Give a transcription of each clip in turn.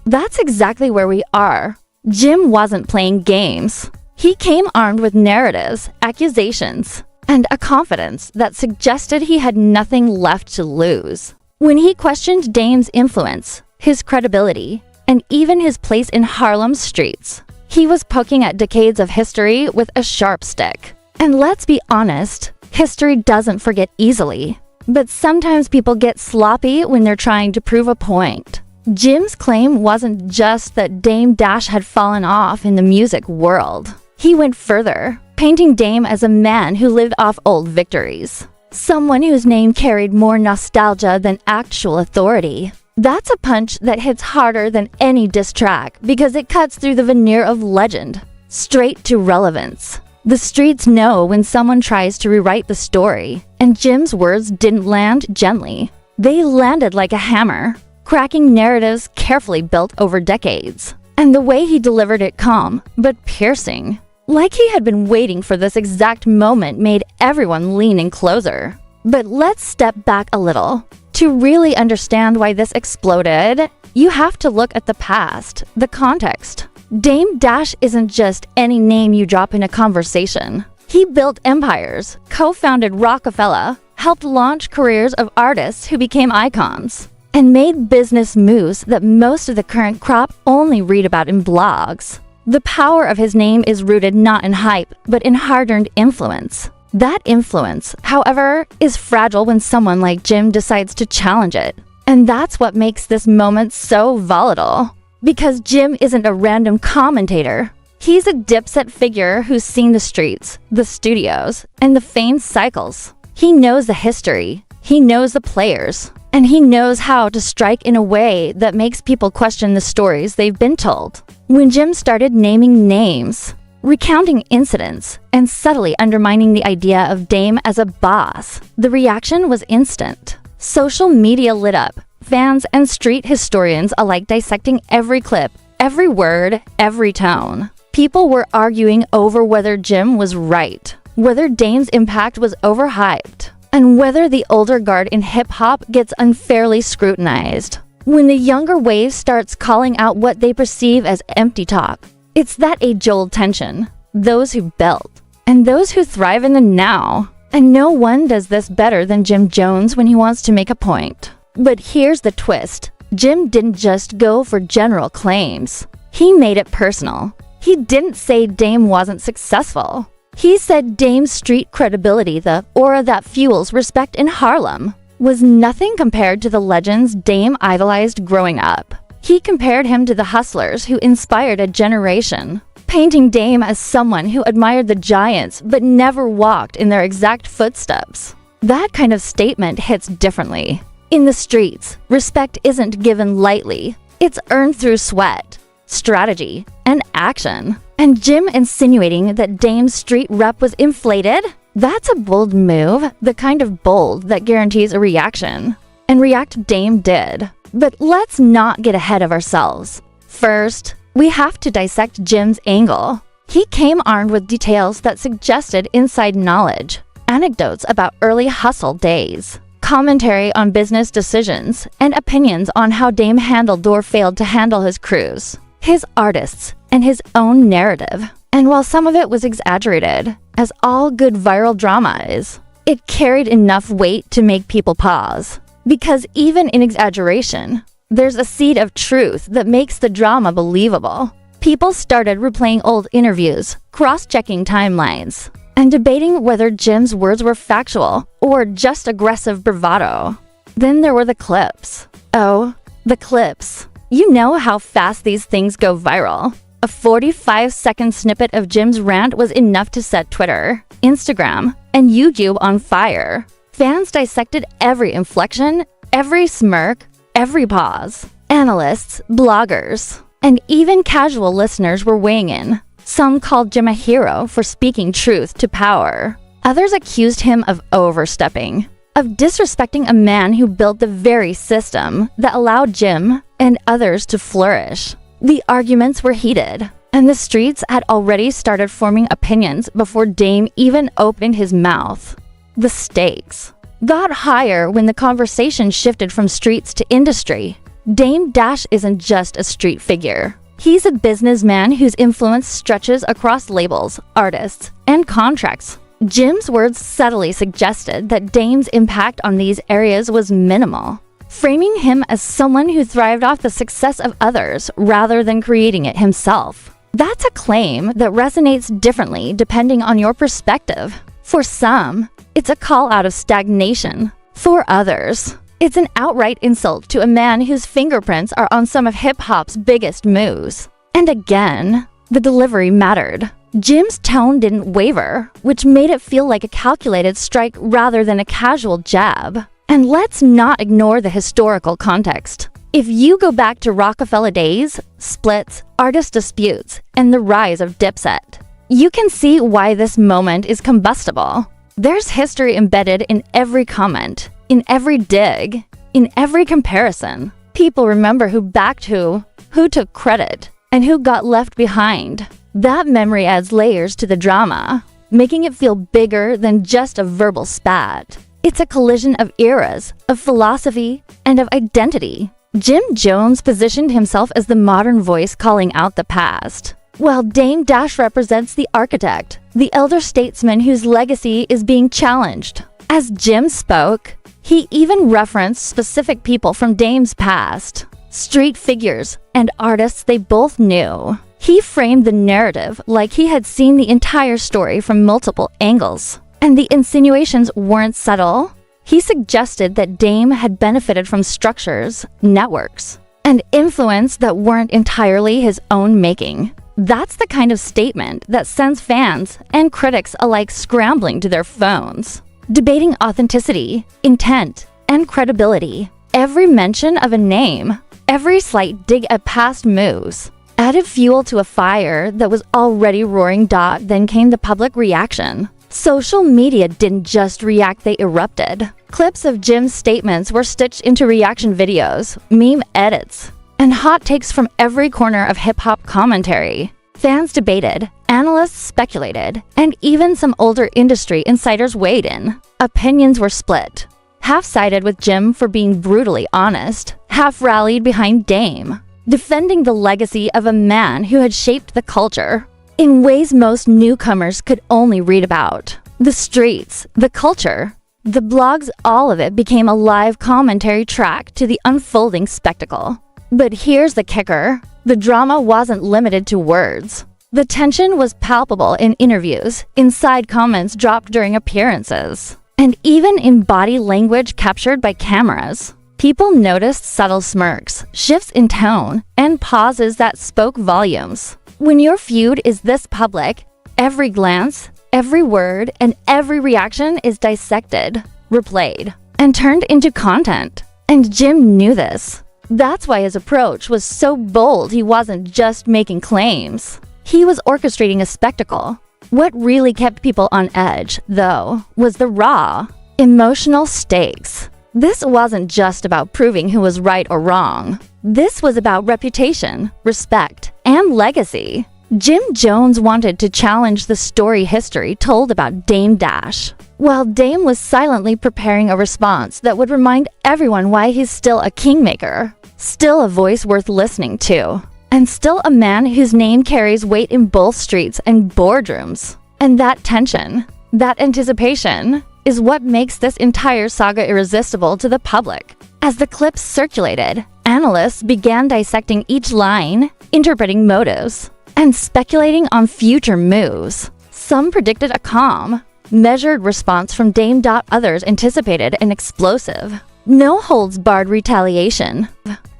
That's exactly where we are. Jim wasn't playing games. He came armed with narratives, accusations, and a confidence that suggested he had nothing left to lose. When he questioned Dame's influence, his credibility, and even his place in Harlem's streets, he was poking at decades of history with a sharp stick. And let's be honest, history doesn't forget easily. But sometimes people get sloppy when they're trying to prove a point. Jim's claim wasn't just that Dame Dash had fallen off in the music world. He went further, painting Dame as a man who lived off old victories. Someone whose name carried more nostalgia than actual authority. That's a punch that hits harder than any diss track because it cuts through the veneer of legend, straight to relevance. The streets know when someone tries to rewrite the story, and Jim's words didn't land gently. They landed like a hammer, cracking narratives carefully built over decades. And the way he delivered it calm, but piercing, like he had been waiting for this exact moment, made everyone lean in closer. But let's step back a little. To really understand why this exploded, you have to look at the past, the context. Dame Dash isn't just any name you drop in a conversation. He built empires, co-founded Rockefeller, helped launch careers of artists who became icons, and made business moves that most of the current crop only read about in blogs. The power of his name is rooted not in hype, but in hard-earned influence. That influence, however, is fragile when someone like Jim decides to challenge it. And that's what makes this moment so volatile. Because Jim isn't a random commentator. He's a dipset figure who's seen the streets, the studios, and the fame cycles. He knows the history, he knows the players, and he knows how to strike in a way that makes people question the stories they've been told. When Jim started naming names, recounting incidents, and subtly undermining the idea of Dame as a boss, the reaction was instant. Social media lit up. Fans and street historians alike dissecting every clip, every word, every tone. People were arguing over whether Jim was right, whether Dame's impact was overhyped, and whether the older guard in hip-hop gets unfairly scrutinized. When the younger wave starts calling out what they perceive as empty talk, it's that age-old tension. Those who built, and those who thrive in the now. And no one does this better than Jim Jones when he wants to make a point. But here's the twist. Jim didn't just go for general claims. He made it personal. He didn't say Dame wasn't successful. He said Dame's street credibility, the aura that fuels respect in Harlem, was nothing compared to the legends Dame idolized growing up. He compared him to the hustlers who inspired a generation, painting Dame as someone who admired the giants but never walked in their exact footsteps. That kind of statement hits differently. In the streets, respect isn't given lightly. It's earned through sweat, strategy, and action. And Jim insinuating that Dame's street rep was inflated? That's a bold move, the kind of bold that guarantees a reaction. And react Dame did. But let's not get ahead of ourselves. First, we have to dissect Jim's angle. He came armed with details that suggested inside knowledge, anecdotes about early hustle days, commentary on business decisions, and opinions on how Dame handled or failed to handle his crews, his artists, and his own narrative. And while some of it was exaggerated, as all good viral drama is, it carried enough weight to make people pause. Because even in exaggeration, there's a seed of truth that makes the drama believable. People started replaying old interviews, cross-checking timelines, and debating whether Jim's words were factual or just aggressive bravado. Then there were the clips. Oh, the clips. You know how fast these things go viral. A 45-second snippet of Jim's rant was enough to set Twitter, Instagram, and YouTube on fire. Fans dissected every inflection, every smirk, every pause. Analysts, bloggers, and even casual listeners were weighing in. Some called Jim a hero for speaking truth to power. Others accused him of overstepping, of disrespecting a man who built the very system that allowed Jim and others to flourish. The arguments were heated, and the streets had already started forming opinions before Dame even opened his mouth. The stakes got higher when the conversation shifted from streets to industry. Dame Dash isn't just a street figure. He's a businessman whose influence stretches across labels, artists, and contracts. Jim's words subtly suggested that Dame's impact on these areas was minimal, framing him as someone who thrived off the success of others rather than creating it himself. That's a claim that resonates differently depending on your perspective. For some, it's a call out of stagnation. For others, it's an outright insult to a man whose fingerprints are on some of hip-hop's biggest moves. And again, the delivery mattered. Jim's tone didn't waver, which made it feel like a calculated strike rather than a casual jab. And let's not ignore the historical context. If you go back to Rockefeller days, splits, artist disputes, and the rise of Dipset, you can see why this moment is combustible. There's history embedded in every comment, in every dig, in every comparison. People remember who backed who took credit, and who got left behind. That memory adds layers to the drama, making it feel bigger than just a verbal spat. It's a collision of eras, of philosophy, and of identity. Jim Jones positioned himself as the modern voice calling out the past, while Dame Dash represents the architect, the elder statesman whose legacy is being challenged. As Jim spoke, he even referenced specific people from Dame's past, street figures, and artists they both knew. He framed the narrative like he had seen the entire story from multiple angles. And the insinuations weren't subtle. He suggested that Dame had benefited from structures, networks, and influence that weren't entirely his own making. That's the kind of statement that sends fans and critics alike scrambling to their phones, debating authenticity, intent, and credibility. Every mention of a name, every slight dig at past moves, added fuel to a fire that was already roaring. Then came the public reaction. Social media didn't just react, they erupted. Clips of Jim's statements were stitched into reaction videos, meme edits, and hot takes from every corner of hip-hop commentary. Fans debated, analysts speculated, and even some older industry insiders weighed in. Opinions were split. Half sided with Jim for being brutally honest, half rallied behind Dame, defending the legacy of a man who had shaped the culture in ways most newcomers could only read about. The streets, the culture, the blogs, all of it became a live commentary track to the unfolding spectacle. But here's the kicker. The drama wasn't limited to words. The tension was palpable in interviews, in side comments dropped during appearances, and even in body language captured by cameras. People noticed subtle smirks, shifts in tone, and pauses that spoke volumes. When your feud is this public, every glance, every word, and every reaction is dissected, replayed, and turned into content. And Jim knew this. That's why his approach was so bold. He wasn't just making claims. He was orchestrating a spectacle. What really kept people on edge, though, was the raw, emotional stakes. This wasn't just about proving who was right or wrong. This was about reputation, respect, and legacy. Jim Jones wanted to challenge the story history told about Dame Dash, while Dame was silently preparing a response that would remind everyone why he's still a kingmaker, still a voice worth listening to, and still a man whose name carries weight in both streets and boardrooms. And that tension, that anticipation, is what makes this entire saga irresistible to the public. As the clips circulated, analysts began dissecting each line, interpreting motives, and speculating on future moves. Some predicted a calm, measured response from Dame. Others anticipated an explosive, no-holds-barred retaliation.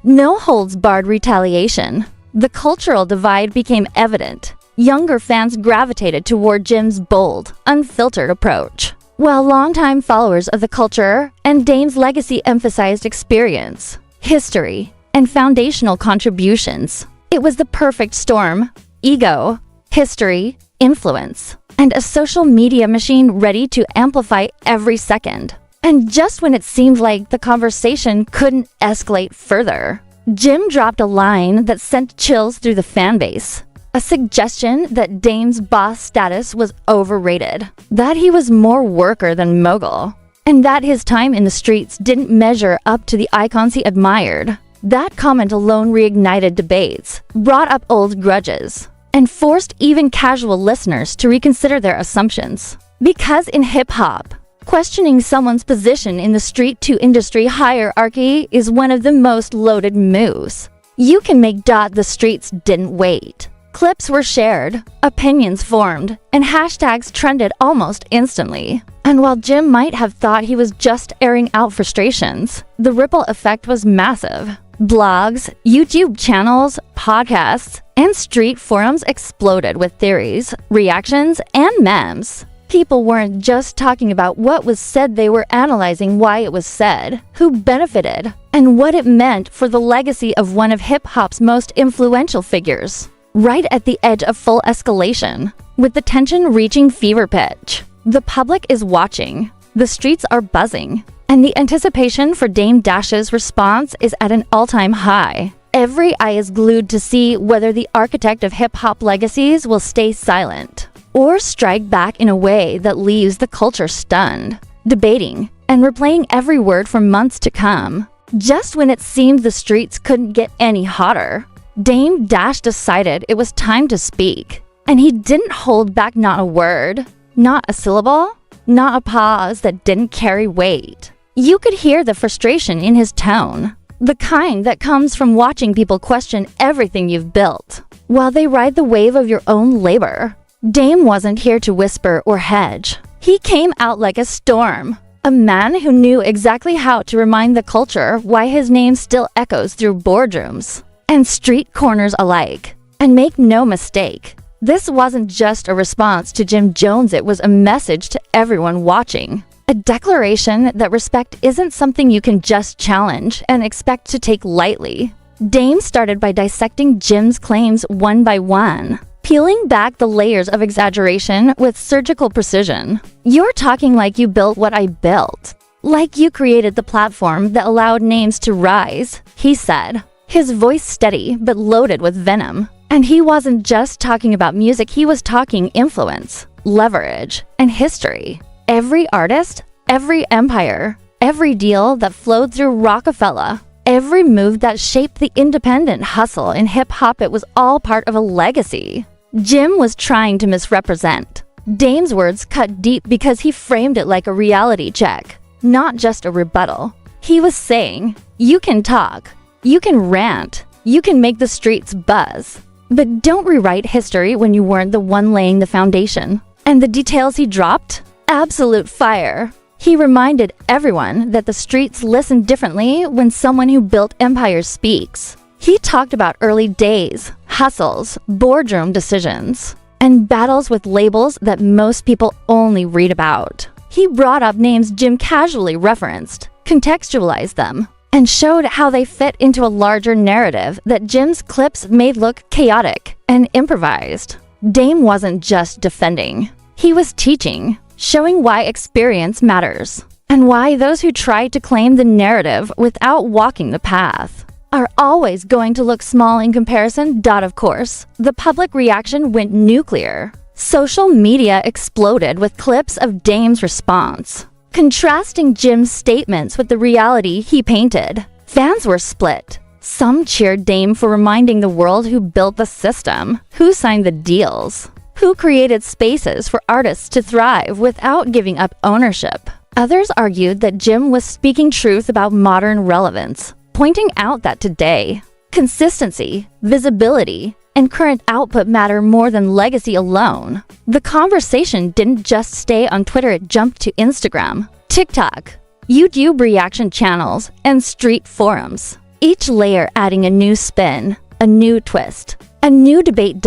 No-holds-barred retaliation. The cultural divide became evident. Younger fans gravitated toward Jim's bold, unfiltered approach, while longtime followers of the culture and Dame's legacy emphasized experience, history, and foundational contributions. It was the perfect storm: ego, history, influence, and a social media machine ready to amplify every second. And just when it seemed like the conversation couldn't escalate further, Jim dropped a line that sent chills through the fanbase. A suggestion that Dame's boss status was overrated, that he was more worker than mogul, and that his time in the streets didn't measure up to the icons he admired. That comment alone reignited debates, brought up old grudges, and forced even casual listeners to reconsider their assumptions. Because in hip-hop, questioning someone's position in the street-to-industry hierarchy is one of the most loaded moves. You can make the streets didn't wait. Clips were shared, opinions formed, and hashtags trended almost instantly. And while Jim might have thought he was just airing out frustrations, the ripple effect was massive. Blogs, YouTube channels, podcasts, and street forums exploded with theories, reactions, and memes. People weren't just talking about what was said, they were analyzing why it was said, who benefited, and what it meant for the legacy of one of hip-hop's most influential figures. Right at the edge of full escalation, with the tension reaching fever pitch, the public is watching, the streets are buzzing, and the anticipation for Dame Dash's response is at an all-time high. Every eye is glued to see whether the architect of hip-hop legacies will stay silent or strike back in a way that leaves the culture stunned, debating, and replaying every word for months to come. Just when it seemed the streets couldn't get any hotter, Dame Dash decided it was time to speak. And he didn't hold back not a word, not a syllable, not a pause that didn't carry weight. You could hear the frustration in his tone, the kind that comes from watching people question everything you've built, while they ride the wave of your own labor. Dame wasn't here to whisper or hedge. He came out like a storm, a man who knew exactly how to remind the culture why his name still echoes through boardrooms and street corners alike. And make no mistake, this wasn't just a response to Jim Jones, it was a message to everyone watching. A declaration that respect isn't something you can just challenge and expect to take lightly. Dame started by dissecting Jim's claims one by one, peeling back the layers of exaggeration with surgical precision. "You're talking like you built what I built. Like you created the platform that allowed names to rise," he said, his voice steady but loaded with venom. And he wasn't just talking about music, he was talking influence, leverage, and history. Every artist, every empire, every deal that flowed through Rockefeller, every move that shaped the independent hustle in hip-hop, it was all part of a legacy. Jim was trying to misrepresent. Dame's words cut deep because he framed it like a reality check, not just a rebuttal. He was saying, you can talk, you can rant, you can make the streets buzz, but don't rewrite history when you weren't the one laying the foundation. And the details he dropped? Absolute fire. He reminded everyone that the streets listen differently when someone who built empires speaks. He talked about early days, hustles, boardroom decisions, and battles with labels that most people only read about. He brought up names Jim casually referenced, contextualized them, and showed how they fit into a larger narrative that Jim's clips made look chaotic and improvised. Dame wasn't just defending. He was teaching, showing why experience matters, and why those who try to claim the narrative without walking the path are always going to look small in comparison. Of course, the public reaction went nuclear. Social media exploded with clips of Dame's response, contrasting Jim's statements with the reality he painted. Fans were split. Some cheered Dame for reminding the world who built the system, who signed the deals, who created spaces for artists to thrive without giving up ownership. Others argued that Jim was speaking truth about modern relevance, pointing out that today, consistency, visibility, and current output matter more than legacy alone. The conversation didn't just stay on Twitter, it jumped to Instagram, TikTok, YouTube reaction channels, and street forums. Each layer adding a new spin, a new twist, a new debate.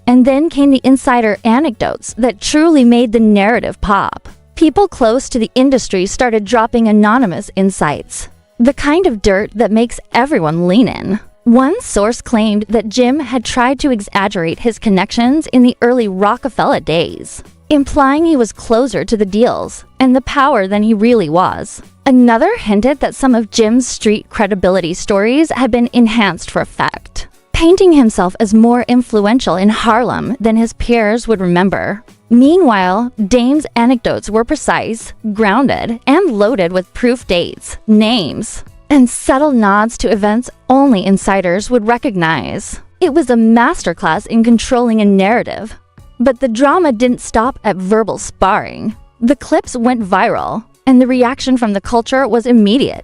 And then came the insider anecdotes that truly made the narrative pop. People close to the industry started dropping anonymous insights, the kind of dirt that makes everyone lean in. One source claimed that Jim had tried to exaggerate his connections in the early Rockefeller days, implying he was closer to the deals and the power than he really was. Another hinted that some of Jim's street credibility stories had been enhanced for effect, painting himself as more influential in Harlem than his peers would remember. Meanwhile, Dame's anecdotes were precise, grounded, and loaded with proof, dates, names, and subtle nods to events only insiders would recognize. It was a masterclass in controlling a narrative. But the drama didn't stop at verbal sparring. The clips went viral, and the reaction from the culture was immediate.